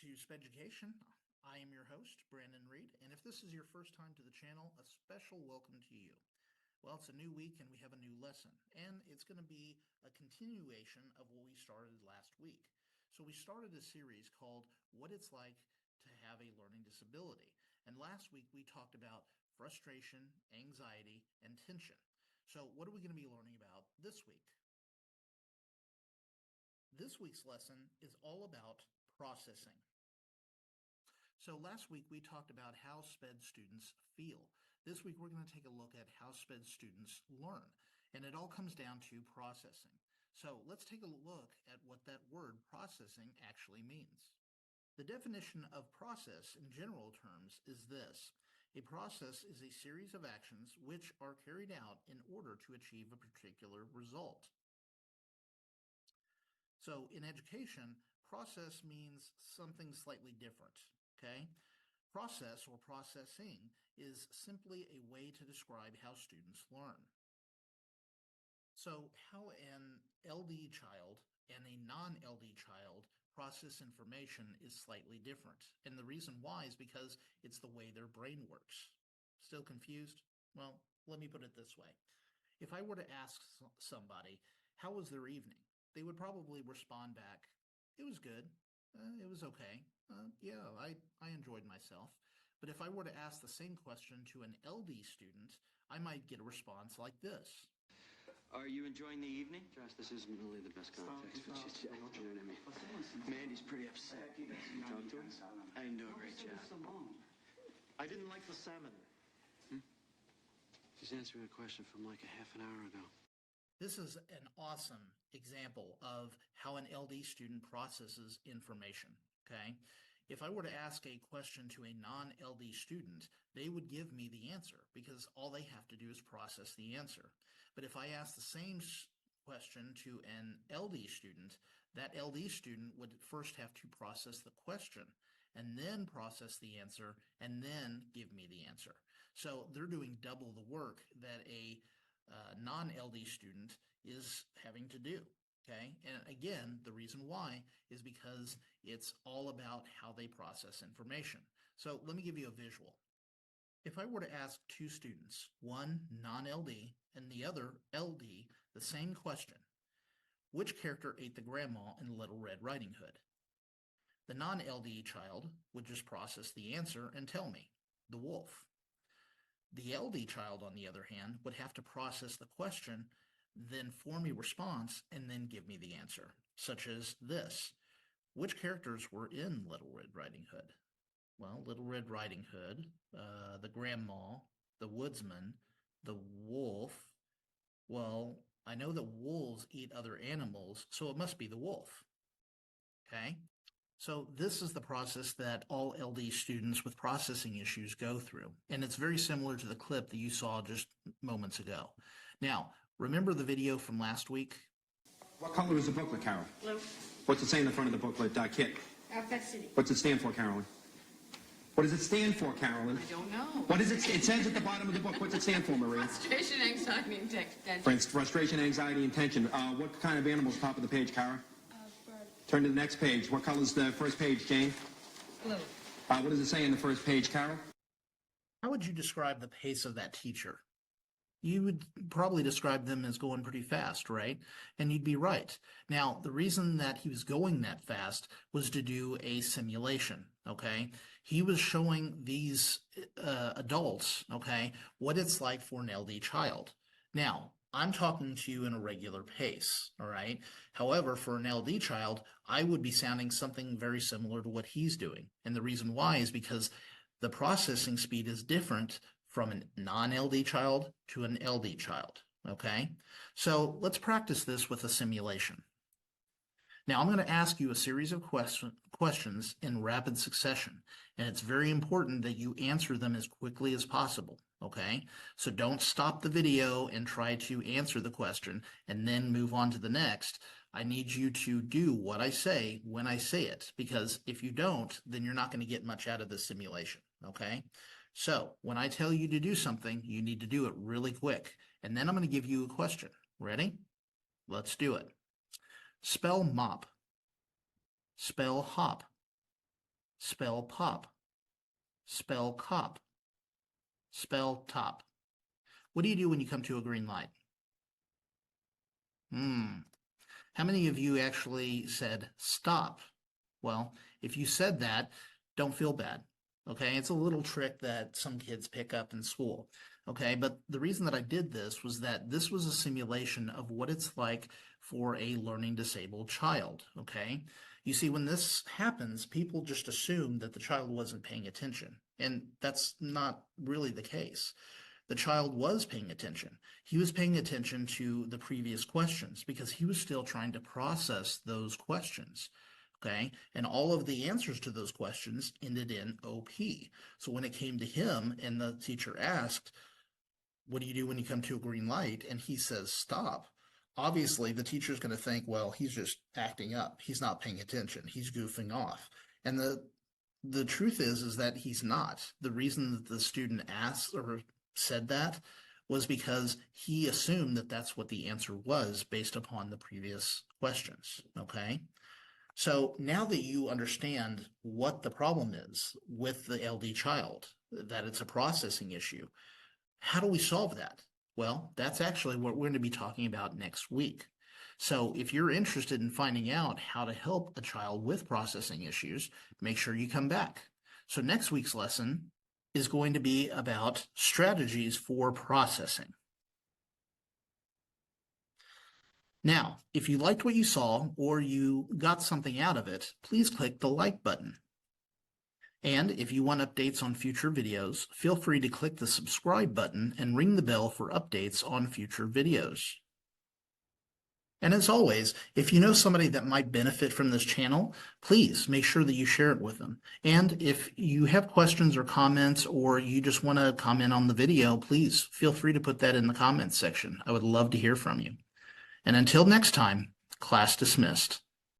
to Speducation. I am your host, Brandon Reed, and if this is your first time to the channel, a special welcome to you. Well, it's a new week and we have a new lesson, and it's going to be a continuation of what we started last week. So we started a series called What It's Like to Have a Learning Disability, and last week we talked about frustration, anxiety, and tension. So what are we going to be learning about this week? This week's lesson is all about processing. So last week we talked about how SPED students feel. This week we're going to take a look at how SPED students learn, and it all comes down to processing. So let's take a look at what that word processing actually means. The definition of process in general terms is this. A process is a series of actions which are carried out in order to achieve a particular result. So in education, process means something slightly different, okay? Process or processing is simply a way to describe how students learn. So how an LD child and a non-LD child process information is slightly different. And the reason why is because it's the way their brain works. Still confused? Well, let me put it this way. If I were to ask somebody, how was their evening? They would probably respond back, it was good. It was okay. Yeah, I enjoyed myself. But if I were to ask the same question to an LD student, I might get a response like this. Are you enjoying the evening? Josh, this isn't really the best context for chit-chat, you know what I mean? Mandy's pretty upset. You talk to her? I didn't do a great job. I didn't like the salmon. She's answering a question from like a half an hour ago. This is an awesome example of how an LD student processes information, okay? If I were to ask a question to a non-LD student, they would give me the answer because all they have to do is process the answer. But if I ask the same question to an LD student, that LD student would first have to process the question and then process the answer and then give me the answer. So they're doing double the work that a non-LD student is having to do. Okay, and again, the reason why is because it's all about how they process information. So let me give you a visual. If I were to ask two students, one non-LD and the other LD, the same question, which character ate the grandma in Little Red Riding Hood? The non-LD child would just process the answer and tell me, the wolf. The LD child, on the other hand, would have to process the question, then form a response, and then give me the answer, such as this. Which characters were in Little Red Riding Hood? Well, Little Red Riding Hood, the grandma, the woodsman, the wolf. Well, I know that wolves eat other animals, so it must be the wolf. Okay? So this is the process that all LD students with processing issues go through, and it's very similar to the clip that you saw just moments ago. Now, remember the video from last week? What color is the booklet, Carol? Blue. What's it say in the front of the booklet, Kit? Outback City. What's it stand for, Carolyn? What does it stand for, Carolyn? I don't know. What is it? It says at the bottom of the book. What's it stand for, Maria? Frustration, anxiety, and tension. Frustration, anxiety, and tension. What kind of animal's top of the page, Kara? Bird. Turn to the next page. What color's the first page, Jane? Blue. What does it say in the first page, Carol? How would you describe the pace of that teacher? You would probably describe them as going pretty fast, right? And you'd be right. Now, the reason that he was going that fast was to do a simulation, okay? He was showing these adults, okay, what it's like for an LD child. Now, I'm talking to you in a regular pace, all right? However, for an LD child, I would be sounding something very similar to what he's doing. And the reason why is because the processing speed is different from a non-LD child to an LD child, okay? So let's practice this with a simulation. Now I'm going to ask you a series of questions in rapid succession, and it's very important that you answer them as quickly as possible, okay? So don't stop the video and try to answer the question and then move on to the next. I need you to do what I say when I say it, because if you don't, then you're not going to get much out of this simulation, okay? So when I tell you to do something, you need to do it really quick. And then I'm going to give you a question. Ready? Let's do it. Spell mop. Spell hop. Spell pop. Spell cop. Spell top. What do you do when you come to a green light? How many of you actually said stop? Well, if you said that, don't feel bad. Okay, it's a little trick that some kids pick up in school. Okay, but the reason that I did this was that this was a simulation of what it's like for a learning disabled child. Okay, you see, when this happens, people just assume that the child wasn't paying attention, and that's not really the case. The child was paying attention. He was paying attention to the previous questions because he was still trying to process those questions. Okay, and all of the answers to those questions ended in OP. So when it came to him and the teacher asked, what do you do when you come to a green light? And he says, stop. Obviously, the teacher's going to think, well, he's just acting up. He's not paying attention. He's goofing off. And the truth is that he's not. The reason that the student asked or said that was because he assumed that that's what the answer was based upon the previous questions. Okay. So now that you understand what the problem is with the LD child, that it's a processing issue, how do we solve that? Well, that's actually what we're going to be talking about next week. So if you're interested in finding out how to help a child with processing issues, make sure you come back. So next week's lesson is going to be about strategies for processing. Now, if you liked what you saw or you got something out of it, please click the like button. And if you want updates on future videos, feel free to click the subscribe button and ring the bell for updates on future videos. And as always, if you know somebody that might benefit from this channel, please make sure that you share it with them. And if you have questions or comments, or you just want to comment on the video, please feel free to put that in the comments section. I would love to hear from you. And until next time, class dismissed.